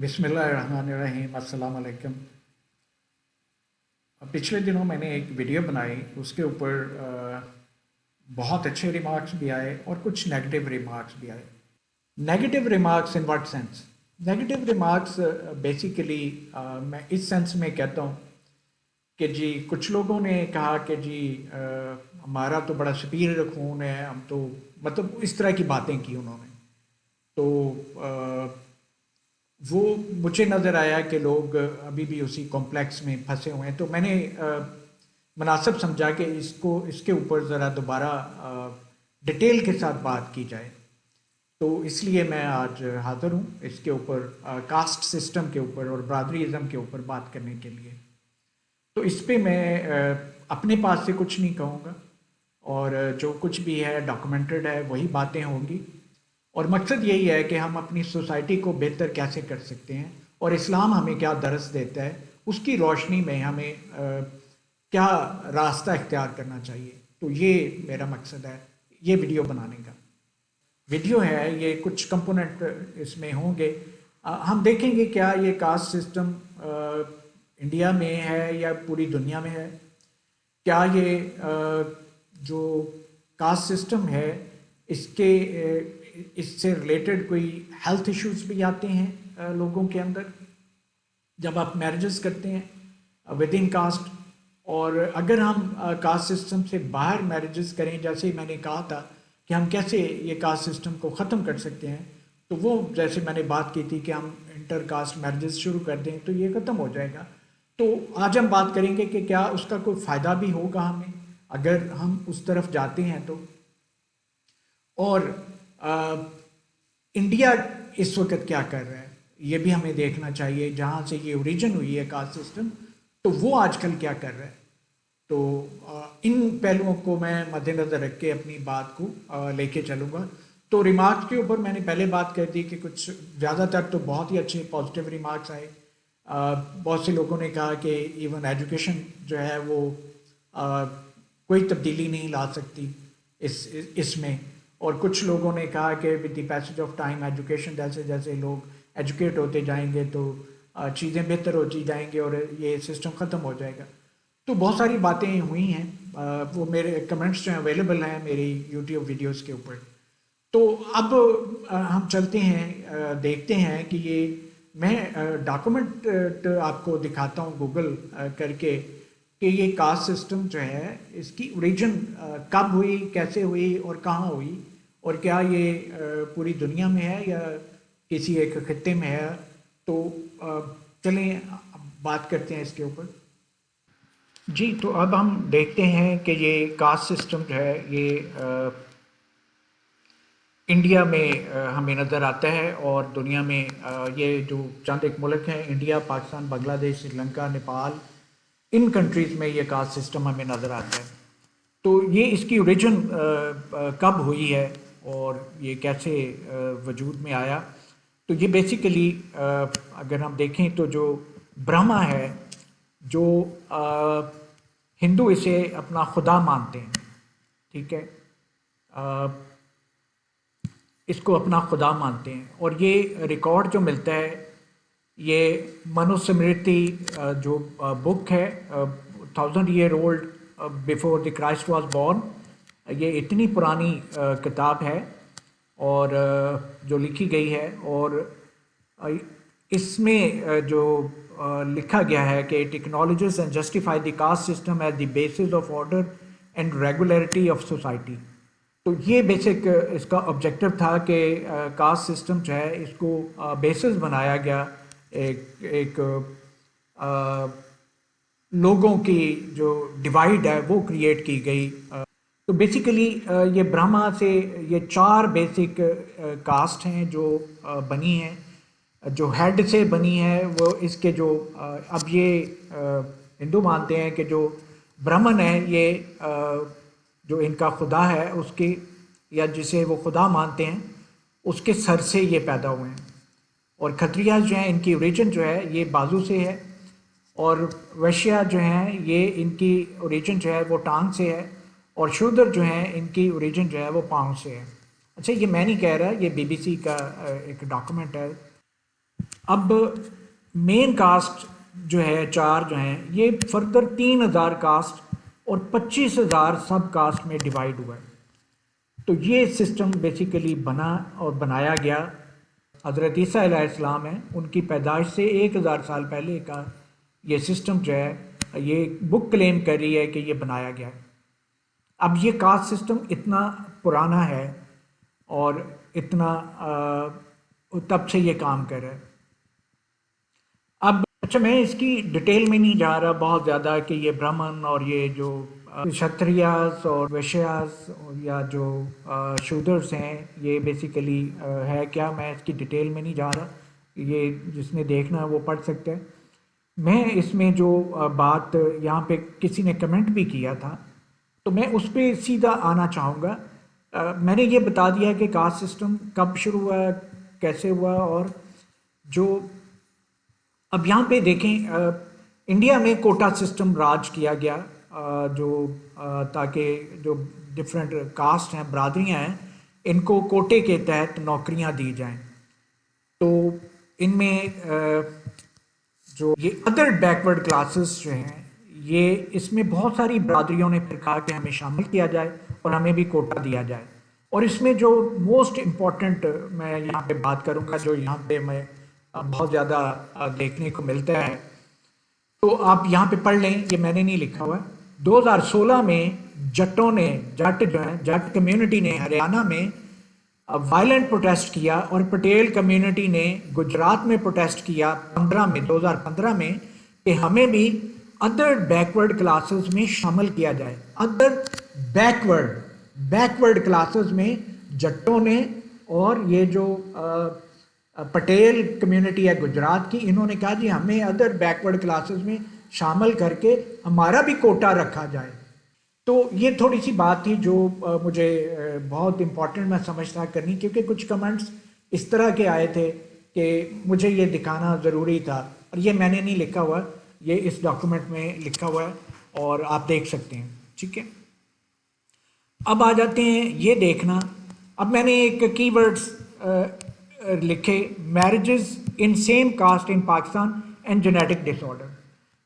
बिस्मिल्लाहिर्रहमानिर्रहीम, अस्सलाम वालेकुम। पिछले दिनों मैंने एक वीडियो बनाई, उसके ऊपर बहुत अच्छे रिमार्क्स भी आए और कुछ नेगेटिव रिमार्क्स भी आए। Negative remarks in what sense? Negative remarks basically मैं इस सेंस में कहता हूँ कि जी कुछ लोगों ने कहा कि जी हमारा तो बड़ा सुपीरियर खून है, हम तो मतलब इस तरह की बातें की उन्होंने। तो वो मुझे नज़र आया कि लोग अभी भी उसी कॉम्प्लेक्स में फंसे हुए हैं, तो मैंने मुनासिब समझा कि इसके ऊपर ज़रा दोबारा डिटेल के साथ बात की जाए। तो इसलिए मैं आज हाज़िर हूँ इसके ऊपर, कास्ट सिस्टम के ऊपर और बरादरीज़म के ऊपर बात करने के लिए। तो इस पे मैं अपने पास से कुछ नहीं कहूँगा, और जो कुछ भी है डॉक्यूमेंटेड है वही बातें होंगी। और मकसद यही है कि हम अपनी सोसाइटी को बेहतर कैसे कर सकते हैं और इस्लाम हमें क्या दरस देता है, उसकी रोशनी में हमें क्या रास्ता इख्तियार करना चाहिए। तो ये मेरा मकसद है ये वीडियो बनाने का। वीडियो है, ये कुछ कंपोनेंट इसमें होंगे। हम देखेंगे क्या ये कास्ट सिस्टम इंडिया में है या पूरी दुनिया में है। क्या ये जो कास्ट सिस्टम है इसके इससे रिलेटेड कोई हेल्थ इश्यूज भी आते हैं लोगों के अंदर जब आप मैरिजेस करते हैं विद इन कास्ट। और अगर हम कास्ट सिस्टम से बाहर मैरिजेस करें, जैसे ही मैंने कहा था कि हम कैसे ये कास्ट सिस्टम को ख़त्म कर सकते हैं, तो वो जैसे मैंने बात की थी कि हम इंटर कास्ट मैरिजेस शुरू कर दें तो ये ख़त्म हो जाएगा। तो आज हम बात करेंगे कि क्या उसका कोई फ़ायदा भी होगा हमें अगर हम उस तरफ जाते हैं तो। और इंडिया इस वक्त क्या कर रहा है ये भी हमें देखना चाहिए। जहाँ से ये ओरिजिन हुई है कास्ट सिस्टम, तो वो आजकल क्या कर रहा है। तो इन पहलुओं को मैं मद्देनज़र रख के अपनी बात को लेके चलूँगा। तो रिमार्क्स के ऊपर मैंने पहले बात कर दी कि कुछ ज़्यादातर तो बहुत ही अच्छे पॉजिटिव रिमार्क्स आए। बहुत से लोगों ने कहा कि इवन एजुकेशन जो है वो कोई तब्दीली नहीं ला सकती इसमें। और कुछ लोगों ने कहा कि with the passage of time education, जैसे जैसे लोग एजुकेट होते जाएंगे तो चीज़ें बेहतर होती जाएंगी और ये सिस्टम ख़त्म हो जाएगा। तो बहुत सारी बातें हुई हैं, वो मेरे कमेंट्स जो हैं अवेलेबल हैं मेरी यूट्यूब वीडियोस के ऊपर। तो अब हम चलते हैं, देखते हैं कि ये मैं डॉक्यूमेंट आपको दिखाता हूँ गूगल करके कि ये कास्ट सिस्टम जो है इसकी ओरिजिन कब हुई, कैसे हुई और कहाँ हुई, और क्या ये पूरी दुनिया में है या किसी एक खित्ते में है। तो चलें बात करते हैं इसके ऊपर। जी, तो अब हम देखते हैं कि ये कास्ट सिस्टम जो है ये इंडिया में हमें नज़र आता है और दुनिया में ये जो चंद एक मुल्क हैं, इंडिया, पाकिस्तान, बांग्लादेश, श्रीलंका, नेपाल, इन कंट्रीज़ में ये कास्ट सिस्टम हमें नज़र आता है। तो ये इसकी ओरिजिन कब हुई है और ये कैसे वजूद में आया। तो ये बेसिकली अगर हम देखें तो जो ब्रह्मा है, जो हिंदू इसे अपना खुदा मानते हैं, ठीक है, इसको अपना खुदा मानते हैं। और ये रिकॉर्ड जो मिलता है, ये मनुस्मृति जो बुक है, 1000 year old before the Christ was born, ये इतनी पुरानी किताब है और जो लिखी गई है। और इसमें जो लिखा गया है कि it acknowledges and justify the caste system as the basis of order and regularity of society. तो ये बेसिक इसका ऑब्जेक्टिव था कि कास्ट सिस्टम जो है इसको बेसिस बनाया गया एक लोगों की जो डिवाइड है वो क्रिएट की गई। तो बेसिकली ये ब्रह्मा से ये चार बेसिक कास्ट हैं जो बनी हैं, जो हेड से बनी है। वो इसके जो अब ये हिंदू मानते हैं कि जो ब्राह्मण है ये जो इनका खुदा है उसके, या जिसे वो खुदा मानते हैं, उसके सर से ये पैदा हुए हैं। और खत्रिया जो हैं इनकी ओरिजिन जो है ये बाजू से है, और वैश्या जो हैं ये इनकी ओरिजिन जो है वो टांग से है, और शूद्र जो हैं इनकी ओरिजिन जो है वो पाँव से है। अच्छा, ये मैं नहीं कह रहा, ये बीबीसी का एक डॉक्यूमेंट है। अब मेन कास्ट जो है, चार जो हैं, ये फर्दर 3,000 कास्ट और 25,000 सब कास्ट में डिवाइड हुआ है। तो ये सिस्टम बेसिकली बना और बनाया गया हज़रत ईसा अलैहिस्सलाम है, उनकी पैदाइश से 1,000 साल पहले का ये सिस्टम जो है, ये बुक क्लेम कर रही है कि ये बनाया गया है। अब ये कास्ट सिस्टम इतना पुराना है और इतना तब से ये काम कर रहा है। अब अच्छा, मैं इसकी डिटेल में नहीं जा रहा बहुत ज़्यादा कि ये ब्राह्मण और ये जो क्षत्रियास और वैश्यास या जो शूदर्स हैं, ये बेसिकली है क्या, मैं इसकी डिटेल में नहीं जा रहा। ये जिसने देखना है वो पढ़ सकते हैं। मैं इसमें जो बात यहाँ पे किसी ने कमेंट भी किया था, तो मैं उस पर सीधा आना चाहूँगा। मैंने ये बता दिया कि कास्ट सिस्टम कब शुरू हुआ, कैसे हुआ, और जो अब यहाँ पे देखें, इंडिया में कोटा सिस्टम राज किया गया, जो ताकि जो डिफरेंट कास्ट हैं, बरादरियाँ हैं, इनको कोटे के तहत नौकरियाँ दी जाएं। तो इनमें जो ये अदर बैकवर्ड क्लासेस जो हैं, ये इसमें बहुत सारी बरादरियों ने फिर कहा कि हमें शामिल किया जाए और हमें भी कोटा दिया जाए। और इसमें जो मोस्ट इम्पॉर्टेंट मैं यहाँ पे बात करूँगा, जो यहाँ पे मैं बहुत ज़्यादा देखने को मिलता है, तो आप यहाँ पे पढ़ लें, ये मैंने नहीं लिखा हुआ है। 2016 में जट्टों ने, जट जो है, जट कम्युनिटी ने हरियाणा में वायलेंट प्रोटेस्ट किया और पटेल कम्युनिटी ने गुजरात में प्रोटेस्ट किया 2015 में कि हमें भी अदर बैकवर्ड क्लासेस में शामिल किया जाए। अदर बैकवर्ड क्लासेस में जट्टों ने और ये जो पटेल कम्युनिटी है गुजरात की, इन्होंने कहा जी हमें अदर बैकवर्ड क्लासेस में शामिल करके हमारा भी कोटा रखा जाए। तो ये थोड़ी सी बात थी जो मुझे बहुत इम्पोर्टेंट मैं समझता करनी, क्योंकि कुछ कमेंट्स इस तरह के आए थे कि मुझे ये दिखाना ज़रूरी था, और ये मैंने नहीं लिखा हुआ, ये इस डॉक्यूमेंट में लिखा हुआ है और आप देख सकते हैं। ठीक है, अब आ जाते हैं ये देखना। अब मैंने एक कीवर्ड्स लिखे, marriages in same caste in Pakistan and genetic disorder.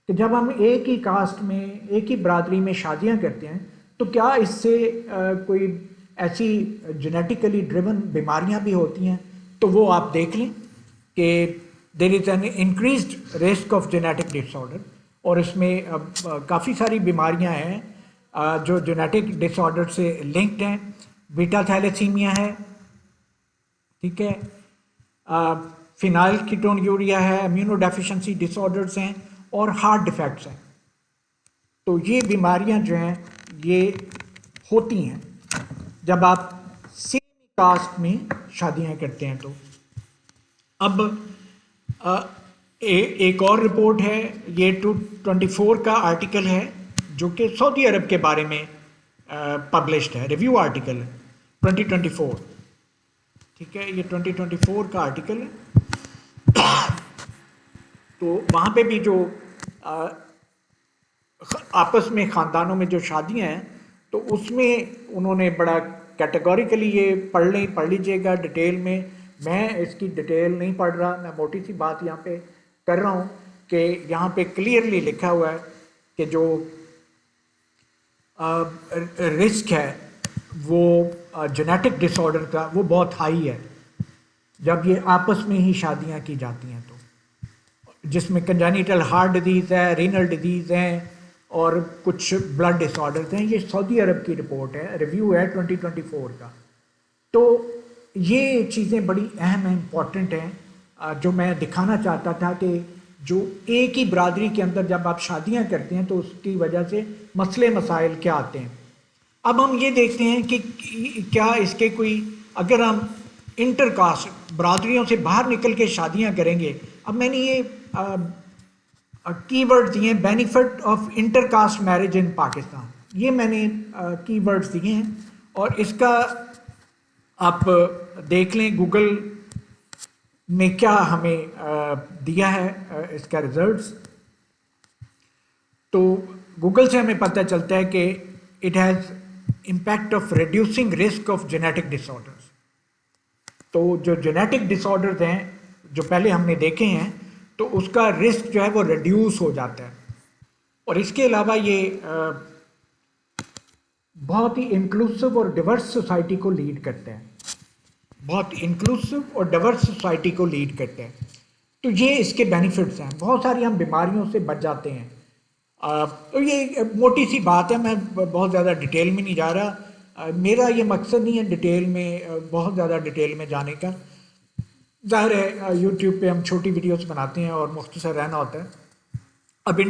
कि जब हम एक ही कास्ट में, एक ही बरादरी में शादियां करते हैं, तो क्या इससे कोई ऐसी जेनेटिकली ड्रिवन बीमारियां भी होती हैं? तो वो आप देख लें कि there is an increased risk of genetic disorder, और इसमें काफ़ी सारी बीमारियां हैं जो जेनेटिक डिसऑर्डर से लिंक्ड हैं। बीटा थैलेसीमिया है, ठीक है, फिनाइल कीटोन्यूरिया है, इम्यूनोडेफिशिएंसी डिसऑर्डर्स हैं और हार्ट डिफेक्ट्स हैं। तो ये बीमारियां जो हैं ये होती हैं जब आप सेम कास्ट में शादियां करते हैं। तो अब एक और रिपोर्ट है, ये 224 का आर्टिकल है जो कि सऊदी अरब के बारे में पब्लिश्ड है, रिव्यू आर्टिकल है 2024। ठीक है, ये 2024 का आर्टिकल है। तो वहाँ पे भी जो आपस में ख़ानदानों में जो शादियाँ हैं, तो उसमें उन्होंने बड़ा कैटेगोरिकली, ये पढ़ लीजिएगा डिटेल में, मैं इसकी डिटेल नहीं पढ़ रहा, मैं मोटी सी बात यहाँ पे कर रहा हूँ कि यहाँ पे क्लियरली लिखा हुआ है कि जो रिस्क है वो जेनेटिक डिसऑर्डर का वो बहुत हाई है जब ये आपस में ही शादियाँ की जाती हैं, तो जिसमें कंजेनिटल हार्ट डिजीज़ है, रीनल डिजीज़ हैं और कुछ ब्लड डिसऑर्डर्स हैं। ये सऊदी अरब की रिपोर्ट है, रिव्यू है 2024 का। तो ये चीज़ें बड़ी अहम हैं, इम्पॉर्टेंट हैं, जो मैं दिखाना चाहता था कि जो एक ही बरादरी के अंदर जब आप शादियां करते हैं तो उसकी वजह से मसले मसाइल क्या आते हैं। अब हम ये देखते हैं कि क्या इसके कोई, अगर हम इंटरकास्ट बरादरियों से बाहर निकल के शादियां करेंगे। अब मैंने ये कीवर्ड्स दिए हैं, benefit of intercaste marriage in Pakistan, ये मैंने कीवर्ड्स दिए हैं और इसका आप देख लें गूगल में क्या हमें दिया है इसका रिजल्ट्स। तो गूगल से हमें पता चलता है कि it has impact of reducing risk of genetic disorders. तो जो जेनेटिक डिसऑर्डर्स हैं जो पहले हमने देखे हैं, तो उसका रिस्क जो है वो रिड्यूस हो जाता है। और इसके अलावा ये बहुत ही इंक्लूसिव और डिवर्स सोसाइटी को लीड करते हैं, बहुत इंक्लूसिव और डाइवर्स सोसाइटी को लीड करते हैं। तो ये इसके बेनिफिट्स हैं, बहुत सारी हम बीमारियों से बच जाते हैं। तो ये मोटी सी बात है, मैं बहुत ज़्यादा डिटेल में नहीं जा रहा। मेरा ये मकसद नहीं है डिटेल में बहुत ज़्यादा डिटेल में जाने का। ज़ाहिर है यूट्यूब पे हम छोटी वीडियोस बनाते हैं और मुख्तसर रहना होता है। अब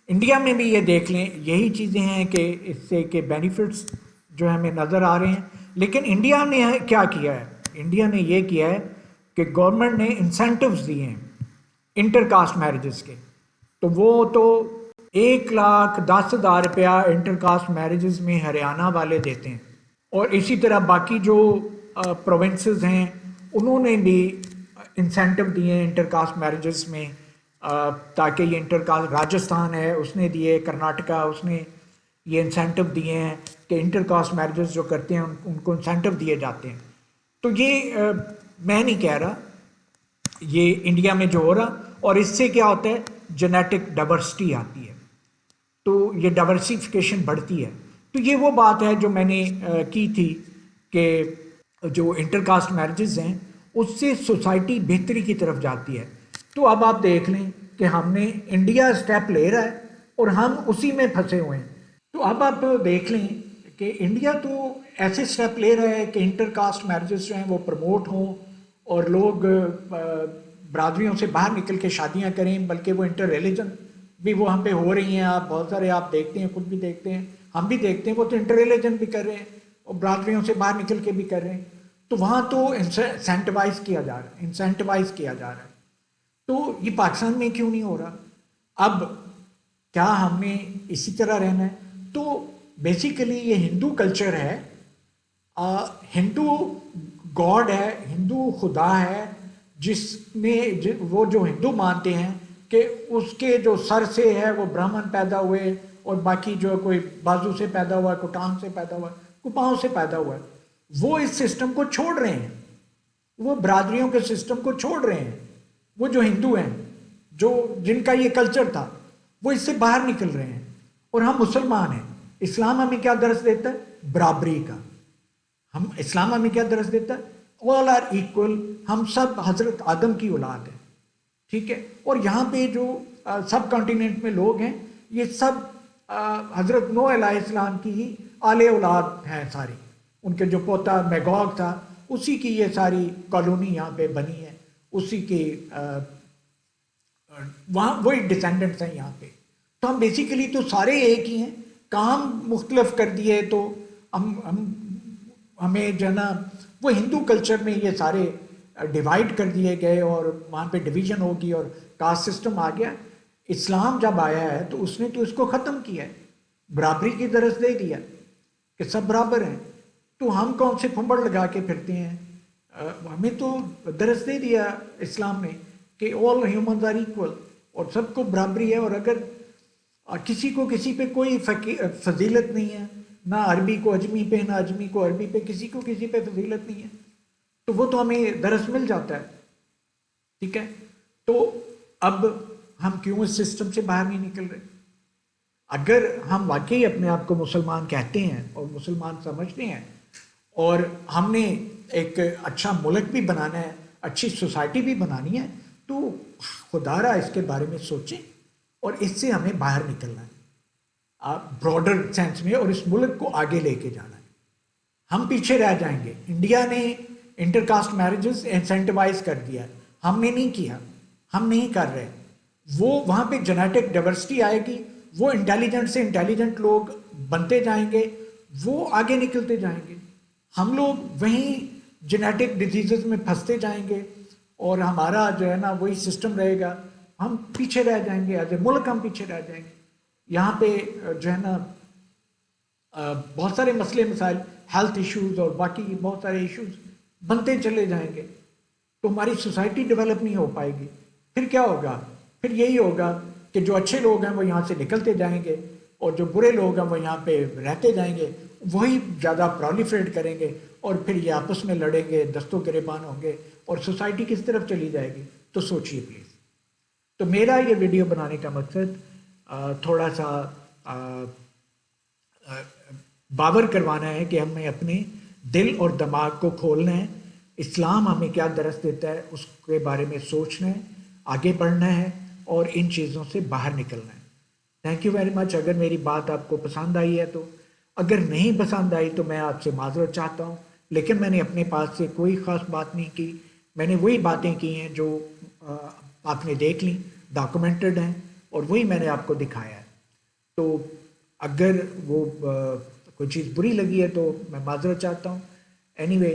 इंडिया में भी ये देख लें, यही चीज़ें हैं कि इससे के बेनिफिट्स जो हमें नज़र आ रहे हैं। लेकिन इंडिया ने क्या किया है, इंडिया ने ये किया है कि गवर्नमेंट ने इंसेंटिव्स दिए हैं इंटरकास्ट मैरिजेस के। तो वो तो 1,10,000 रुपया इंटरकास्ट मैरिजेस में हरियाणा वाले देते हैं, और इसी तरह बाकी जो प्रोविंसेस हैं उन्होंने भी इंसेंटिव दिए हैं इंटरकास्ट मैरिजेस में, ताकि ये इंटरकास्ट, राजस्थान है उसने दिए, कर्नाटका उसने ये इंसेंटिव दिए हैं कि इंटरकास्ट मैरिजेस जो करते हैं उनको इंसेंटिव दिए जाते हैं। तो ये मैं नहीं कह रहा, ये इंडिया में जो हो रहा, और इससे क्या होता है, जेनेटिक डाइवर्सिटी आती है, तो ये डाइवर्सिफिकेशन बढ़ती है। तो ये वो बात है जो मैंने की थी कि जो इंटरकास्ट मैरिजेस हैं उससे सोसाइटी बेहतरी की तरफ जाती है। तो अब आप देख लें कि हमने, इंडिया स्टेप ले रहा है और हम उसी में फंसे हुए हैं। तो अब आप देख लें कि इंडिया तो ऐसे स्टेप ले रहा है कि इंटरकास्ट मैरिजेस जो हैं वो प्रमोट हों और लोग बरादरियों से बाहर निकल के शादियां करें, बल्कि वो इंटर रिलीजन भी वो हम पे हो रही हैं। आप बहुत सारे आप देखते हैं, खुद भी देखते हैं, हम भी देखते हैं, वो तो इंटर रिलीजन भी कर रहे हैं और बरादरियों से बाहर निकल के भी कर रहे हैं। तो वहाँ तो इंसेंटिवाइज किया जा रहा है। तो ये पाकिस्तान में क्यों नहीं हो रहा? अब क्या हमने इसी तरह रहना है? तो बेसिकली ये हिंदू कल्चर है, हिंदू गॉड है, हिंदू खुदा है, जिसमें वो जो हिंदू मानते हैं कि उसके जो सर से है वो ब्राह्मण पैदा हुए, और बाकी जो कोई बाजू से पैदा हुआ, कोई टांग से पैदा हुआ, कोई पाँव से पैदा हुआ, वो इस सिस्टम को छोड़ रहे हैं, वो बरादरियों के सिस्टम को छोड़ रहे हैं। वो जो हिंदू हैं, जो जिनका ये कल्चर था, वो इससे बाहर निकल रहे हैं। और हम मुसलमान हैं, इस्लाम हमें क्या दर्स देता है? बराबरी का। इस्लाम हमें क्या दर्स देता है? ऑल आर इक्वल, हम सब हजरत आदम की औलाद है, ठीक है। और यहाँ पे जो सब कॉन्टिनेंट में लोग हैं, ये सब हजरत नूह अलैहिस्सलाम की ही आले औलाद हैं सारी। उनके जो पोता मैगॉग था, उसी की ये सारी कॉलोनी यहाँ पे बनी है, उसी के वहाँ वही डिसेंडेंट्स हैं यहाँ पे। तो हम बेसिकली तो सारे एक ही हैं, काम मुख्तलिफ कर दिए तो हमें जो है ना, वो हिंदू कल्चर में ये सारे डिवाइड कर दिए गए और वहाँ पे डिवीजन होगी और कास्ट सिस्टम आ गया। इस्लाम जब आया है तो उसने तो इसको ख़त्म किया है, बराबरी की दरस दे दिया कि सब बराबर हैं। तो हम कौन से फुम्बड़ लगा के फिरते हैं? हमें तो दरस दे दिया इस्लाम ने कि ऑल ह्यूमन्स आर इक्वल और सबको बराबरी है। और अगर किसी को किसी पे कोई फजीलत नहीं है, ना अरबी को अजमी पे, ना अजमी को अरबी पे, किसी को किसी पे फजीलत नहीं है, तो वो तो हमें दरस मिल जाता है, ठीक है। तो अब हम क्यों इस सिस्टम से बाहर नहीं निकल रहे? अगर हम वाकई अपने आप को मुसलमान कहते हैं और मुसलमान समझते हैं और हमने एक अच्छा मुल्क भी बनाना है, अच्छी सोसाइटी भी बनानी है, तो खुदारा इसके बारे में सोचें और इससे हमें बाहर निकलना है ब्रॉडर सेंस में, और इस मुल्क को आगे लेके जाना है। हम पीछे रह जाएंगे। इंडिया ने इंटरकास्ट मैरिजेस इंसेंटिवाइज कर दिया, हमने नहीं किया, हम नहीं कर रहे। वो वहाँ पे जेनेटिक डाइवर्सिटी आएगी, वो इंटेलिजेंट से इंटेलिजेंट लोग बनते जाएंगे, वो आगे निकलते जाएंगे। हम लोग वहीं जेनेटिक डिजीज़ में फंसते जाएंगे और हमारा जो है ना वही सिस्टम रहेगा, हम पीछे रह जाएंगे, एज ए मुल्क हम पीछे रह जाएंगे। यहाँ पे जो है ना बहुत सारे मसले मसाइल, हेल्थ इश्यूज और बाकी बहुत सारे इश्यूज बनते चले जाएंगे, तो हमारी सोसाइटी डेवलप नहीं हो पाएगी। फिर क्या होगा? फिर यही होगा कि जो अच्छे लोग हैं वो यहाँ से निकलते जाएंगे और जो बुरे लोग हैं वो यहाँ पे रहते जाएंगे, वही ज़्यादा प्रोलिफरेट करेंगे और फिर ये आपस में लड़ेंगे, दस्तों गिरेबान होंगे और सोसाइटी किस तरफ चली जाएगी, तो सोचिए प्लीज़। तो मेरा ये वीडियो बनाने का मकसद थोड़ा सा बावर करवाना है कि हमें अपने दिल और दिमाग को खोलना है, इस्लाम हमें क्या दरस देता है उसके बारे में सोचना है, आगे बढ़ना है और इन चीज़ों से बाहर निकलना है। Thank you very much. अगर मेरी बात आपको पसंद आई है तो, अगर नहीं पसंद आई तो मैं आपसे माजरत चाहता हूँ, लेकिन मैंने अपने पास से कोई ख़ास बात नहीं की। मैंने वही बातें की हैं जो आपने देख ली, डॉक्यूमेंटेड हैं, और वही मैंने आपको दिखाया है। तो अगर वो कोई चीज़ बुरी लगी है तो मैं माजरत चाहता हूँ। एनीवे,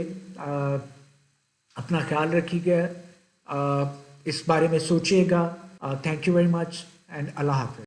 अपना ख्याल रखिएगा, इस बारे में सोचिएगा। Thank you very much and अल्लाह हाफ़िज़।